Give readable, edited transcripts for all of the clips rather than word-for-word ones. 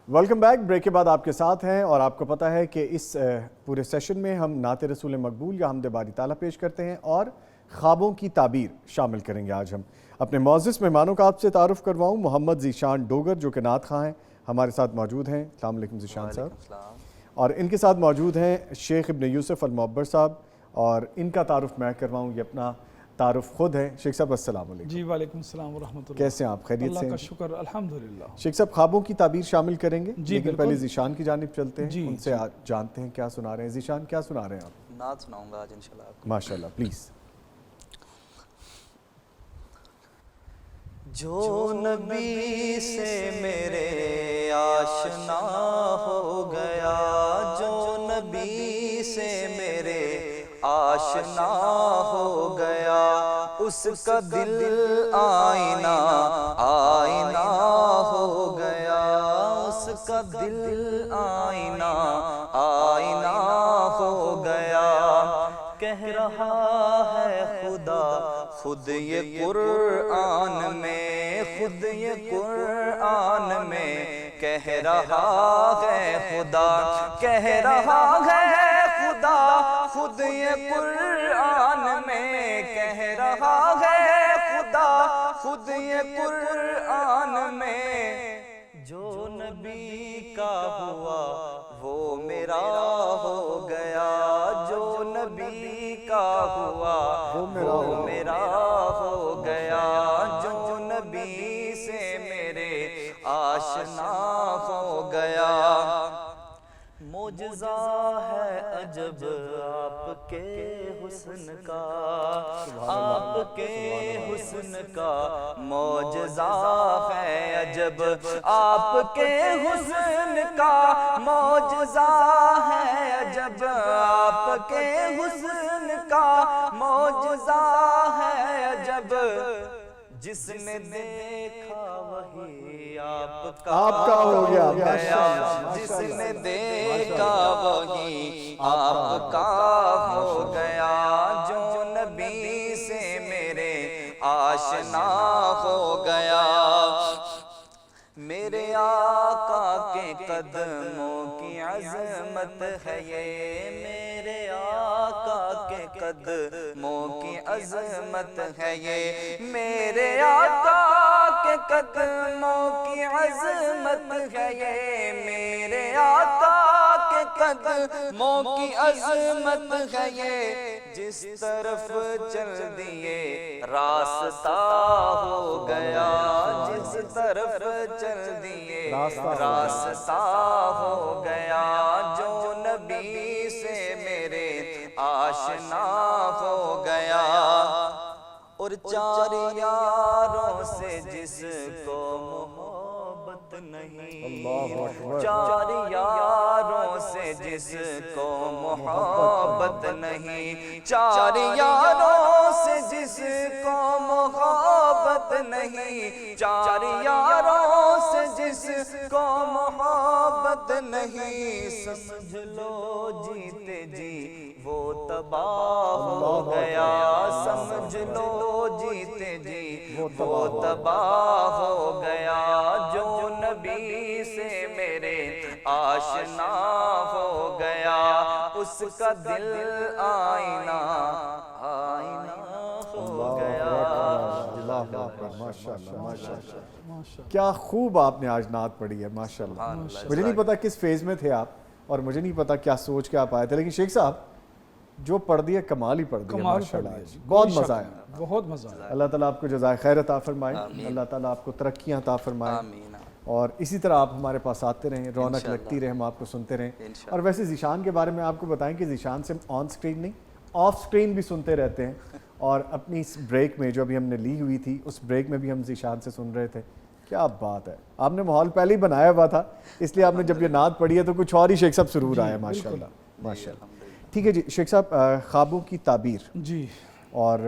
Welcome back. Break کے بعد آپ کے ساتھ ہیں اور آپ کو پتہ ہے کہ اس پورے سیشن میں ہم نعت رسول مقبول یا حمد باری تعالیٰ پیش کرتے ہیں اور خوابوں کی تعبیر شامل کریں گے. آج ہم اپنے معزز مہمانوں کا آپ سے تعارف کرواؤں. محمد ذیشان ڈوگر جو کہ نعت خواں ہیں ہمارے ساتھ موجود ہیں. السلام علیکم ذیشان صاحب. اور ان کے ساتھ موجود ہیں شیخ ابن یوسف المعبر صاحب اور ان کا تعارف میں کرواؤں. یہ اپنا تعارف خود ہے. شیخ صاحب السلام علیکم. جی وعلیکم السلام ورحمۃ اللہ. کیسے ہیں آپ؟ خیریت سے ہیں؟ اللہ کا شکر الحمدللہ. شیخ صاحب خوابوں کی تعبیر شامل کریں گے جی لیکن پہلے ذیشان کی جانب چلتے ہیں. ان سے جانتے ہیں کیا سنا رہے ہیں. ذیشان کیا سنا رہے ہیں آپ؟ نعت سناؤں گا آج انشاءاللہ آپ کو. ماشاءاللہ پلیز. جو نبی سے میرے آشنا ہو گیا، جو نبی سے میرے آشنا ہو گیا، اس کا دل آئینہ آئینہ ہو گیا، اس کا دل آئینہ آئینہ ہو گیا. کہہ رہا ہے خدا خود یہ قرآن میں، خود یہ قرآن میں کہہ رہا ہے خدا، کہہ رہا ہے خدا خود یہ قرآن میں، کہہ رہا ہے خدا خود یہ قرآن میں. جو نبی کا ہوا وہ میرا ہو گیا، جو نبی کا ہوا وہ میرا ہو گیا، جو نبی سے میرے آشنا ہو گیا. معجزہ ہے عجب آپ کے حسن کا، آپ کے حسن کا معجزہ ہے عجب، آپ کے حسن کا معجزہ ہے عجب، آپ کے حسن کا معجزہ ہے عجب. جس نے دیکھا وہی آپ کا ہو گیا، جس نے دیکھا وہی آپ کا ہو گیا، جو نبی سے میرے آشنا ہو گیا. میرے آقا کے قدموں کی عظمت ہے یہ، میرے آقا کے قدموں کی عظمت ہے یہ، میرے آقا کے قدموں کی عظمت ہے یہ، میرے آقا کے قدموں کی عظمت ہے یہ. جس طرف چل دیے راستہ ہو گیا، جس طرف چل دیے راستہ ہو گیا، جو نبی سے میرے آشنا ہو گیا. اور چار یاروں سے جس کو محبت نہیں، چار یاروں سے جس کو محبت نہیں، چار یاروں سے جس کو محبت نہیں، چار یاروں سے جس کو محبت نہیں. سمجھ لو جیتے جی وہ تباہ ہو گیا، سمجھ لو جیتے جی وہ تباہ ہو گیا، جو نبی سے میرے آشنا ہو گیا، اس کا دل آئینہ آئینہ ہو گیا. کیا خوب آپ نے آج نعت پڑھی ہے ماشاءاللہ. مجھے نہیں پتا کس فیز میں تھے آپ اور مجھے نہیں پتا کیا سوچ کے آپ آئے تھے، لیکن شیخ صاحب جو پڑھ دیا کمال ہی پڑھ دیا ماشاءاللہ. بہت مزہ آیا، بہت مزہ آیا. اللہ تعالیٰ آپ کو جزائے خیر عطا فرمائے، اللہ تعالیٰ آپ کو ترقیاں عطا فرمائے اور اسی طرح آپ ہمارے پاس آتے رہیں، رونق لگتی رہے، ہم آپ کو سنتے رہیں. اور ویسے ذیشان کے بارے میں آپ کو بتائیں کہ ذیشان سے ہم آن سکرین نہیں آف سکرین بھی سنتے رہتے ہیں، اور اپنی اس بریک میں جو ابھی ہم نے لی ہوئی تھی اس بریک میں بھی ہم ذیشان سے سن رہے تھے کیا بات ہے, آپ نے ماحول پہلے ہی بنایا ہوا تھا, اس لیے آپ نے جب یہ نعت پڑھی ہے تو کچھ اور ہی شیخ صاحب سرور آیا. ماشاءاللہ ماشاءاللہ. ٹھیک ہے جی شیخ صاحب, خوابوں کی تعبیر جی, اور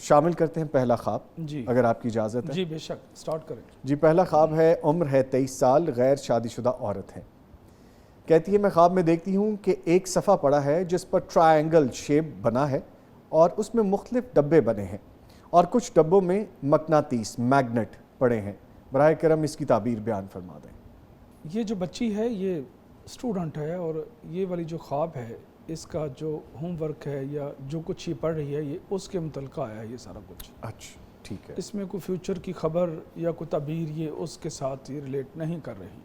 شامل کرتے ہیں پہلا خواب, جی اگر آپ کی اجازت ہے. جی بے شک, سٹارٹ کریں. جی پہلا خواب ہے, عمر ہے 23 سال, غیر شادی شدہ عورت ہے. کہتی ہے میں خواب میں دیکھتی ہوں کہ ایک صفحہ پڑا ہے جس پر ٹرائنگل شیپ بنا ہے اور اس میں مختلف ڈبے بنے ہیں اور کچھ ڈبوں میں مقناطیس میگنٹ پڑے ہیں. براہ کرم اس کی تعبیر بیان فرما دیں. یہ جو بچی ہے یہ اسٹوڈنٹ ہے, اور یہ والی جو خواب ہے اس کا جو ہوم ورک ہے یا جو کچھ یہ پڑھ رہی ہے یہ اس کے متعلقہ آیا ہے یہ سارا کچھ. اچھا ٹھیک ہے. اس میں کوئی فیوچر کی خبر یا کوئی تعبیر یہ اس کے ساتھ یہ ریلیٹ نہیں کر رہی.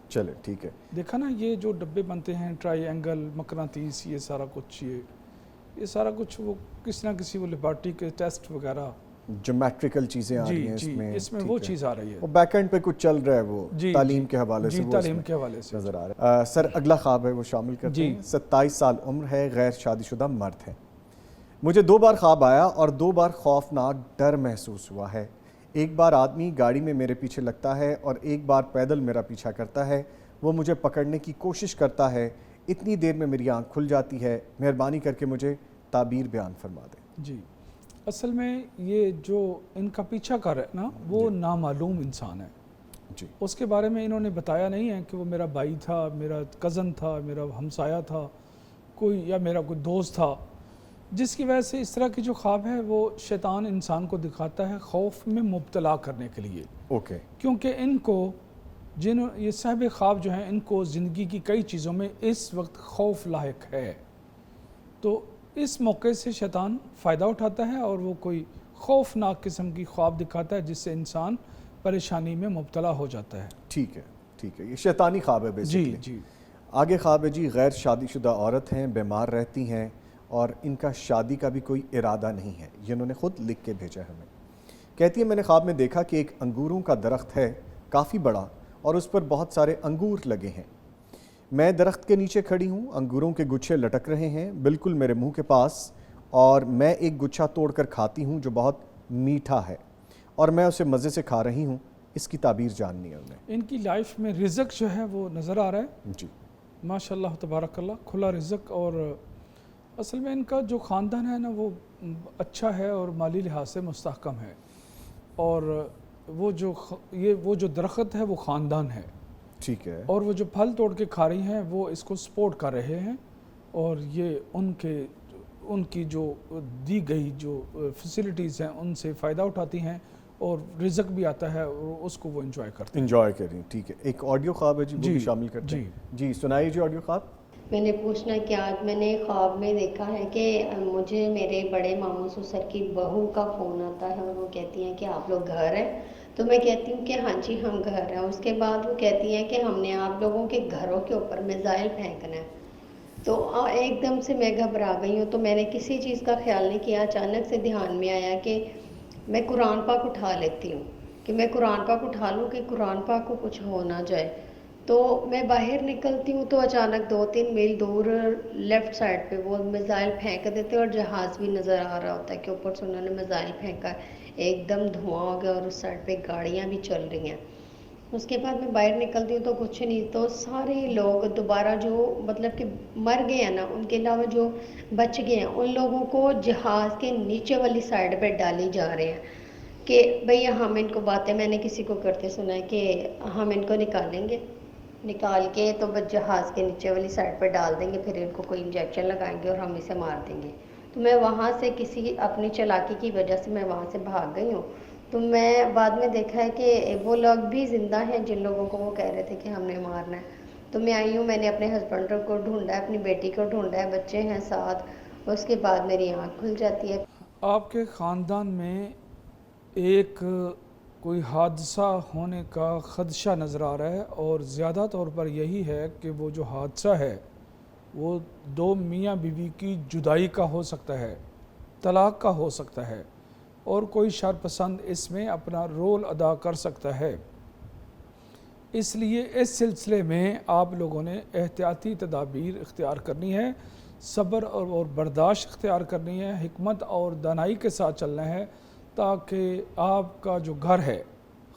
چلے ٹھیک ہے. دیکھا نا یہ جو ڈبے بنتے ہیں ٹرائی اینگل, مقناطیس, یہ سارا کچھ یہ سارا کچھ وہ کسی نہ کسی وہ لیبارٹری کے ٹیسٹ وغیرہ جیومیٹریکل چیزیں آ رہی ہیں اس میں وہ چیز آ رہی ہے. وہ بیک اینڈ پہ کچھ چل رہا ہے, وہ تعلیم کے حوالے سے تعلیم کے حوالے سے نظر آ رہا ہے. سر اگلا خواب ہے وہ شامل کرتے ہیں. 27 سال عمر ہے, غیر شادی شدہ مرد ہے. مجھے 2 بار خواب آیا اور 2 بار خوفناک ڈر محسوس ہوا ہے. ایک بار آدمی گاڑی میں میرے پیچھے لگتا ہے اور ایک بار پیدل میرا پیچھا کرتا ہے. وہ مجھے پکڑنے کی کوشش کرتا ہے. اتنی دیر میں میری آنکھ کھل جاتی ہے. مہربانی کر کے مجھے تعبیر بیان فرما دیں. جی اصل میں یہ جو ان کا پیچھا کر ہے نا وہ نامعلوم انسان ہے. جی اس کے بارے میں انہوں نے بتایا نہیں ہے کہ وہ میرا بھائی تھا, میرا کزن تھا, میرا ہمسایہ تھا کوئی, یا میرا کوئی دوست تھا. جس کی وجہ سے اس طرح کی جو خواب ہے وہ شیطان انسان کو دکھاتا ہے خوف میں مبتلا کرنے کے لیے. اوکے. کیونکہ ان کو یہ صاحب خواب جو ہیں ان کو زندگی کی کئی چیزوں میں اس وقت خوف لاحق ہے, تو اس موقع سے شیطان فائدہ اٹھاتا ہے اور وہ کوئی خوفناک قسم کی خواب دکھاتا ہے جس سے انسان پریشانی میں مبتلا ہو جاتا ہے. ٹھیک ہے ٹھیک ہے, یہ شیطانی خواب ہے بیسیکلی. جی جی. آگے خواب ہے جی, غیر شادی شدہ عورت ہیں, بیمار رہتی ہیں اور ان کا شادی کا بھی کوئی ارادہ نہیں ہے. یہ انہوں نے خود لکھ کے بھیجا ہمیں. کہتی ہے میں نے خواب میں دیکھا کہ ایک انگوروں کا درخت ہے کافی بڑا اور اس پر بہت سارے انگور لگے ہیں. میں درخت کے نیچے کھڑی ہوں, انگوروں کے گچھے لٹک رہے ہیں بالکل میرے منہ کے پاس, اور میں ایک گچھا توڑ کر کھاتی ہوں جو بہت میٹھا ہے اور میں اسے مزے سے کھا رہی ہوں. اس کی تعبیر جاننی ہے انہیں. ان کی لائف میں رزق جو ہے وہ نظر آ رہا ہے. جی ماشاءاللہ تبارک اللہ, کھلا رزق, اور اصل میں ان کا جو خاندان ہے نا وہ اچھا ہے اور مالی لحاظ سے مستحکم ہے, اور وہ جو درخت ہے وہ خاندان ہے. ٹھیک ہے. اور وہ جو پھل توڑ کے کھا رہی ہیں وہ اس کو سپورٹ کر رہے ہیں, اور یہ ان کی جو دی گئی جو فیسلٹیز ہیں ان سے فائدہ اٹھاتی ہیں, اور رزق بھی آتا ہے اور اس کو وہ انجوائے کرتے ہیں. انجوائے کریں. ٹھیک ہے. ایک آڈیو خواب ہے جی, وہ بھی شامل کرتے ہیں. جی سنائیے جی آڈیو خواب. میں نے پوچھنا کہ آج میں نے خواب میں دیکھا ہے کہ مجھے میرے بڑے ماموں سسر کی بہو کا فون آتا ہے اور وہ کہتی ہیں کہ آپ لوگ گھر ہیں. تو میں کہتی ہوں کہ ہاں جی ہم گھر ہیں. اس کے بعد وہ کہتی ہیں کہ ہم نے آپ لوگوں کے گھروں کے اوپر میزائل پھینکنا ہے. تو ایک دم سے میں گھبرا گئی ہوں, تو میں نے کسی چیز کا خیال نہیں کیا. اچانک سے دھیان میں آیا کہ میں قرآن پاک اٹھا لیتی ہوں, کہ میں قرآن پاک اٹھا لوں کہ قرآن پاک کو کچھ ہو نہ جائے. تو میں باہر نکلتی ہوں تو اچانک 2-3 میل دور لیفٹ سائڈ پہ وہ میزائل پھینک دیتے, اور جہاز بھی نظر آ رہا ہوتا ہے کہ اوپر سے انہوں نے میزائل پھینکا ہے. ایک دم دھواں ہو گیا اور اس سائڈ پہ گاڑیاں بھی چل رہی ہیں. اس کے بعد میں باہر نکلتی ہوں تو کچھ نہیں, تو سارے لوگ دوبارہ جو مطلب کہ مر گئے ہیں نا, ان کے علاوہ جو بچ گئے ہیں ان لوگوں کو جہاز کے نیچے والی سائڈ پہ ڈالے جا رہے ہیں کہ بھئی ہم ان کو باتیں, میں نے کسی کو کرتے سنا ہے کہ ہم ان کو نکالیں گے, نکال کے تو بس جہاز کے نیچے والی سائڈ پہ ڈال دیں گے, پھر ان کو کوئی انجیکشن لگائیں گے اور ہم اسے مار دیں گے. تو میں وہاں سے کسی اپنی چالاکی کی وجہ سے میں وہاں سے بھاگ گئی ہوں. تو میں بعد میں دیکھا ہے کہ وہ لوگ بھی زندہ ہیں جن لوگوں کو وہ کہہ رہے تھے کہ ہم نے مارنا ہے. تو میں آئی ہوں, میں نے اپنے ہسبینڈ کو ڈھونڈا ہے, اپنی بیٹی کو ڈھونڈا ہے, بچے ہیں ساتھ. اس کے بعد میری آنکھ کھل جاتی ہے. آپ کے خاندان میں ایک کوئی حادثہ ہونے کا خدشہ نظر آ رہا ہے, اور زیادہ طور پر یہی ہے کہ وہ جو حادثہ ہے وہ 2 میاں بیوی کی جدائی کا ہو سکتا ہے, طلاق کا ہو سکتا ہے, اور کوئی شرپسند اس میں اپنا رول ادا کر سکتا ہے. اس لیے اس سلسلے میں آپ لوگوں نے احتیاطی تدابیر اختیار کرنی ہے, صبر اور برداشت اختیار کرنی ہے, حکمت اور دانائی کے ساتھ چلنا ہے, تاکہ آپ کا جو گھر ہے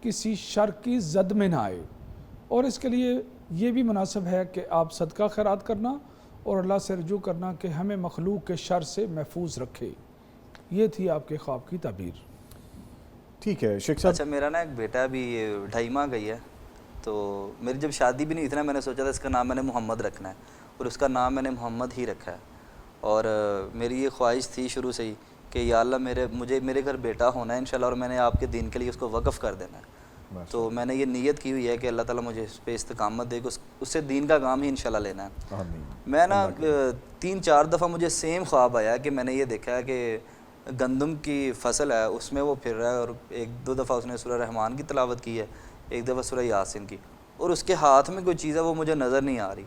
کسی شر کی زد میں نہ آئے، اور اس کے لیے یہ بھی مناسب ہے کہ آپ صدقہ خیرات کرنا اور اللہ سے رجوع کرنا کہ ہمیں مخلوق کے شر سے محفوظ رکھے۔ یہ تھی آپ کے خواب کی تعبیر۔ ٹھیک ہے شیخ صاحب۔ اچھا میرا نا ایک بیٹا بھی 2.5 ماہ کا ہی ہے، تو میری جب شادی بھی نہیں تھی نا، میں نے سوچا تھا اس کا نام میں نے محمد رکھنا ہے، اور اس کا نام میں نے محمد ہی رکھا ہے، اور میری یہ خواہش تھی شروع سے ہی کہ یا اللہ میرے گھر بیٹا ہونا ہے انشاءاللہ، اور میں نے آپ کے دین کے لیے اس کو وقف کر دینا ہے۔ تو میں نے یہ نیت کی ہوئی ہے کہ اللہ تعالیٰ مجھے اس پہ استقامت دے کہ اس سے دین کا کام ہی انشاءاللہ لینا ہے۔ آمین۔ میں نا 3-4 دفعہ مجھے سیم خواب آیا کہ میں نے یہ دیکھا ہے کہ گندم کی فصل ہے، اس میں وہ پھر رہا ہے، اور 1-2 دفعہ اس نے سورہ رحمان کی تلاوت کی ہے، 1 دفعہ سورہ یاسین کی، اور اس کے ہاتھ میں کوئی چیز ہے وہ مجھے نظر نہیں آ رہی،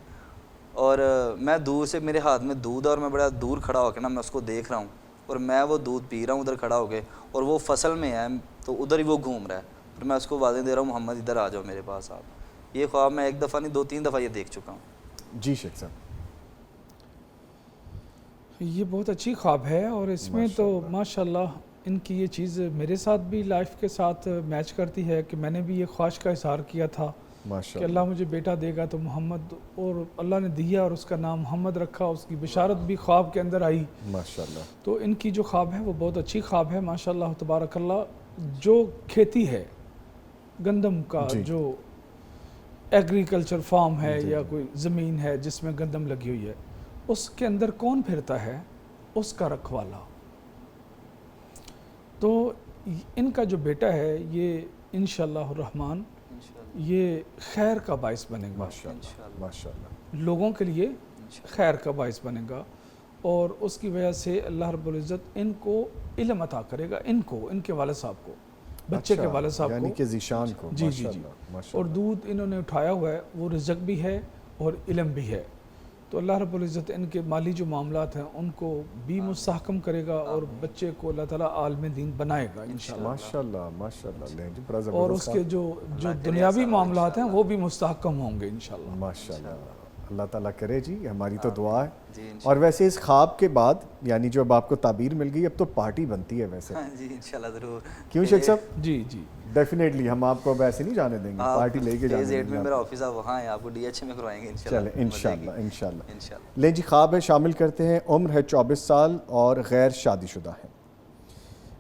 اور میں دور سے میرے ہاتھ میں دودھ ہے، اور میں بڑا دور کھڑا ہو کے نا میں اس کو دیکھ رہا ہوں، اور میں وہ دودھ پی رہا ہوں ادھر کھڑا ہو کے، اور وہ فصل میں ہے تو ادھر ہی وہ گھوم رہا ہے، پھر میں اس کو واضح دے رہا ہوں محمد ادھر آ جاؤ میرے پاس آپ۔ یہ خواب میں 1 دفعہ نہیں 2-3 دفعہ یہ دیکھ چکا ہوں۔ جی شیخ صاحب۔ یہ بہت اچھی خواب ہے، اور اس میں تو ماشاءاللہ ان کی یہ چیز میرے ساتھ بھی لائف کے ساتھ میچ کرتی ہے کہ میں نے بھی یہ خواہش کا اظہار کیا تھا کہ اللہ مجھے بیٹا دے گا تو محمد، اور اللہ نے دیا اور اس کا نام محمد رکھا، اس کی بشارت بھی خواب کے اندر آئی ماشاءاللہ۔ تو ان کی جو خواب ہے وہ بہت اچھی خواب ہے ماشاءاللہ تبارک اللہ۔ جو کھیتی ہے گندم کا، جو ایگریکلچر فارم ہے یا کوئی زمین ہے جس میں گندم لگی ہوئی ہے، اس کے اندر کون پھرتا ہے؟ اس کا رکھوالا۔ تو ان کا جو بیٹا ہے یہ انشاءاللہ الرحمن یہ خیر کا باعث بنے گا، ماشاءاللہ لوگوں کے لیے خیر کا باعث بنے گا، اور اس کی وجہ سے اللہ رب العزت ان کو علم عطا کرے گا، ان کے والد صاحب کو، بچے کے والد صاحب یعنی کو، کہ ذیشان کو۔ جی جی جی، اور دودھ انہوں نے اٹھایا ہوا ہے وہ رزق بھی ہے اور علم بھی ہے، تو اللہ رب العزت ان کے مالی جو معاملات ہیں ان کو بھی مستحکم کرے گا، اور بچے کو اللہ تعالیٰ عالم دین بنائے گا انشاءاللہ، ماشاءاللہ ماشاءاللہ۔ اور اس کے جو دنیاوی معاملات ہیں وہ بھی مستحکم ہوں گے انشاءاللہ۔ ماشاءاللہ، اللہ تعالیٰ کرے جی، ہماری تو دعا ہے۔ اور ویسے اس خواب کے بعد یعنی جو اب آپ کو تعبیر مل گئی، اب تو پارٹی بنتی ہے ویسے۔ جی انشاءاللہ ضرور۔ کیوں شیخ صاحب؟ جی جی ڈیفینیٹلی ہم آپ کو اب ایسے نہیں جانے دیں گے، پارٹی لے کے جانے فیز دیں 8 میں گے۔ میرا آفس ہے وہاں ہے، آپ کو DH میں کروائیں گے انشاءاللہ۔ چلیں انشاءاللہ انشاءاللہ۔ انشاءاللہ۔ لیں جی خواب ہے، شامل کرتے ہیں۔ عمر ہے 24 سال اور غیر شادی شدہ ہے۔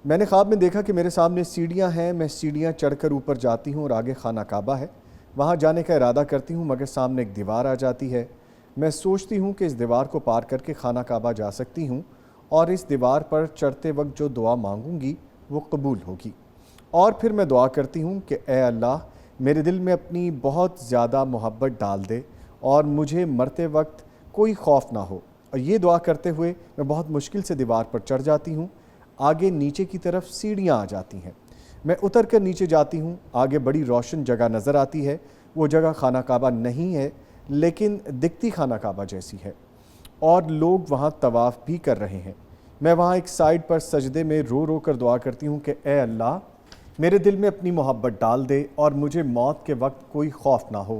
میں نے خواب میں دیکھا کہ میرے سامنے سیڑھیاں ہیں، میں سیڑھیاں چڑھ کر اوپر جاتی ہوں اور آگے خانہ کعبہ ہے، وہاں جانے کا ارادہ کرتی ہوں مگر سامنے ایک دیوار آ جاتی ہے۔ میں سوچتی ہوں کہ اس دیوار کو پار کر کے خانہ کعبہ جا سکتی ہوں، اور اس دیوار پر چڑھتے وقت جو دعا مانگوں گی وہ قبول ہوگی، اور پھر میں دعا کرتی ہوں کہ اے اللہ میرے دل میں اپنی بہت زیادہ محبت ڈال دے اور مجھے مرتے وقت کوئی خوف نہ ہو۔ اور یہ دعا کرتے ہوئے میں بہت مشکل سے دیوار پر چڑھ جاتی ہوں، آگے نیچے کی طرف سیڑھیاں آ جاتی ہیں، میں اتر کر نیچے جاتی ہوں، آگے بڑی روشن جگہ نظر آتی ہے، وہ جگہ خانہ کعبہ نہیں ہے لیکن دکھتی خانہ کعبہ جیسی ہے، اور لوگ وہاں طواف بھی کر رہے ہیں۔ میں وہاں ایک سائیڈ پر سجدے میں رو رو کر دعا کرتی ہوں کہ اے اللہ میرے دل میں اپنی محبت ڈال دے اور مجھے موت کے وقت کوئی خوف نہ ہو۔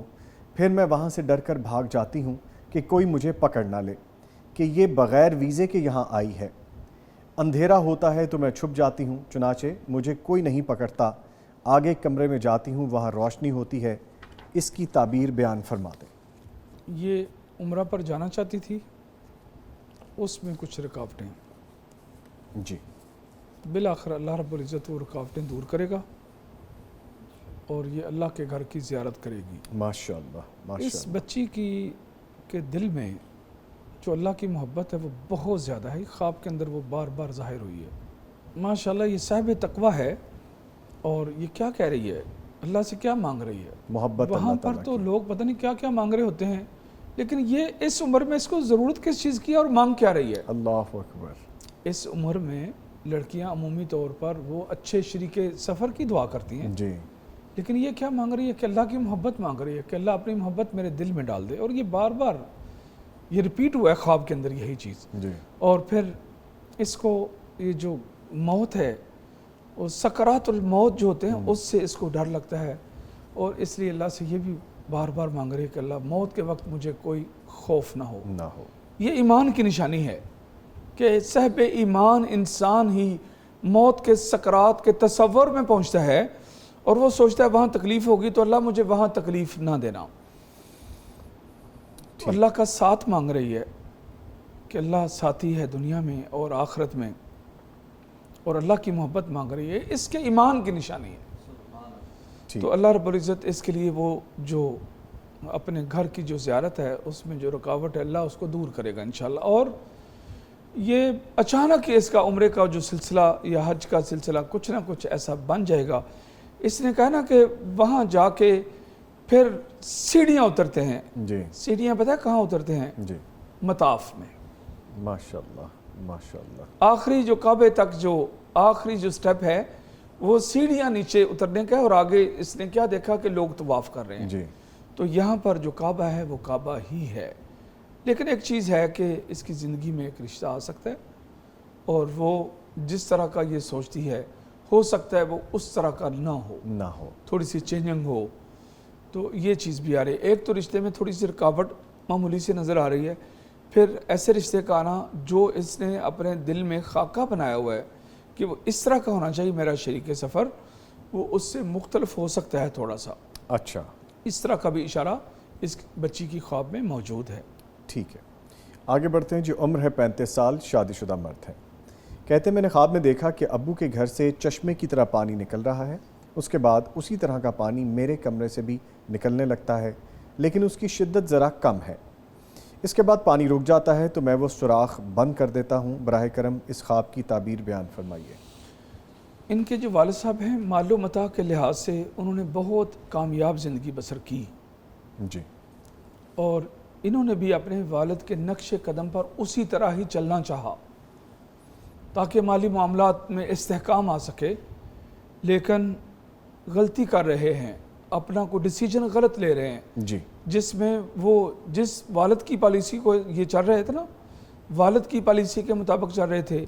پھر میں وہاں سے ڈر کر بھاگ جاتی ہوں کہ کوئی مجھے پکڑ نہ لے، کہ یہ بغیر ویزے کے یہاں آئی ہے۔ اندھیرا ہوتا ہے تو میں چھپ جاتی ہوں، چنانچہ مجھے کوئی نہیں پکڑتا۔ آگے کمرے میں جاتی ہوں، وہاں روشنی ہوتی ہے۔ اس کی تعبیر بیان فرما دیں۔ یہ عمرہ پر جانا چاہتی تھی، اس میں کچھ رکاوٹیں، جی بالآخر اللہ رب العزت وہ رکاوٹیں دور کرے گا اور یہ اللہ کے گھر کی زیارت کرے گی۔ ماشاءاللہ اس ماشاءاللہ۔ بچی کے دل میں جو اللہ کی محبت ہے وہ بہت زیادہ ہے، خواب کے اندر وہ بار بار ظاہر ہوئی ہے۔ ماشاءاللہ یہ صاحب تقویٰ ہے، اور یہ کیا کہہ رہی ہے، اللہ سے کیا مانگ رہی ہے؟ محبت وہاں اللہ پر تعالیٰ تو کی۔ لوگ پتہ نہیں کیا کیا مانگ رہے ہوتے ہیں، لیکن یہ اس عمر میں اس کو ضرورت کس چیز کی ہے اور مانگ کیا رہی ہے؟ اللہ اکبر۔ اس عمر میں لڑکیاں عمومی طور پر وہ اچھے شریک سفر کی دعا کرتی ہیں، جی لیکن یہ کیا مانگ رہی ہے کہ اللہ کی محبت مانگ رہی ہے کہ اللہ اپنی محبت میرے دل میں ڈال دے، اور یہ بار بار یہ ریپیٹ ہوا ہے خواب کے اندر یہی چیز۔ جی اور پھر اس کو یہ جو موت ہے، وہ سکرات الموت جو ہوتے ہیں اس سے اس کو ڈر لگتا ہے، اور اس لیے اللہ سے یہ بھی بار بار مانگ رہی ہے کہ اللہ موت کے وقت مجھے کوئی خوف نہ ہو۔ نہ ہو۔ یہ ایمان کی نشانی ہے کہ صاحب ایمان انسان ہی موت کے سکرات کے تصور میں پہنچتا ہے اور وہ سوچتا ہے وہاں تکلیف ہوگی تو اللہ مجھے وہاں تکلیف نہ دینا. اللہ کا ساتھ مانگ رہی ہے کہ اللہ ساتھی ہے دنیا میں اور آخرت میں, اور اللہ کی محبت مانگ رہی ہے. اس کے ایمان کی نشانی ہے. تو اللہ رب العزت اس کے لیے وہ جو اپنے گھر کی جو زیارت ہے اس میں جو رکاوٹ ہے اللہ اس کو دور کرے گا انشاءاللہ. اور یہ اچانک اس کا عمرے کا جو سلسلہ یا حج کا سلسلہ کچھ نہ کچھ ایسا بن جائے گا. اس نے کہا نا کہ وہاں جا کے پھر سیڑھیاں اترتے ہیں. جی سیڑھیاں پتہ ہے کہاں اترتے ہیں؟ جی مطاف میں. ماشاءاللہ ماشاءاللہ. آخری جو کعبے تک جو آخری جو سٹیپ ہے وہ سیڑھیاں نیچے اترنے کا ہے, اور آگے اس نے کیا دیکھا کہ لوگ طواف کر رہے ہیں. جی تو یہاں پر جو کعبہ ہے وہ کعبہ ہی ہے. لیکن ایک چیز ہے کہ اس کی زندگی میں ایک رشتہ آ سکتا ہے, اور وہ جس طرح کا یہ سوچتی ہے ہو سکتا ہے وہ اس طرح کا نہ ہو, تھوڑی سی چینجنگ ہو. تو یہ چیز بھی آ رہی ہے. ایک تو رشتے میں تھوڑی سی رکاوٹ معمولی سے نظر آ رہی ہے, پھر ایسے رشتے کا آنا جو اس نے اپنے دل میں خاکہ بنایا ہوا ہے کہ وہ اس طرح کا ہونا چاہیے میرا شریک سفر, وہ اس سے مختلف ہو سکتا ہے تھوڑا سا. اچھا, اس طرح کا بھی اشارہ اس بچی کی خواب میں موجود ہے. ٹھیک ہے, آگے بڑھتے ہیں جی. عمر ہے 35 سال, شادی شدہ مرد ہے. کہتے ہیں میں نے خواب میں دیکھا کہ ابو کے گھر سے چشمے کی طرح پانی نکل رہا ہے. اس کے بعد اسی طرح کا پانی میرے کمرے سے بھی نکلنے لگتا ہے, لیکن اس کی شدت ذرا کم ہے. اس کے بعد پانی رک جاتا ہے تو میں وہ سوراخ بند کر دیتا ہوں. براہ کرم اس خواب کی تعبیر بیان فرمائیے. ان کے جو والد صاحب ہیں مال و متاع کے لحاظ سے انہوں نے بہت کامیاب زندگی بسر کی, جی, اور انہوں نے بھی اپنے والد کے نقش قدم پر اسی طرح ہی چلنا چاہا تاکہ مالی معاملات میں استحکام آ سکے. لیکن غلطی کر رہے ہیں, اپنا کوئی ڈیسیجن غلط لے رہے ہیں. جی, جس میں وہ جس والد کی پالیسی کو یہ چل رہے تھے نا, والد کی پالیسی کے مطابق چل رہے تھے,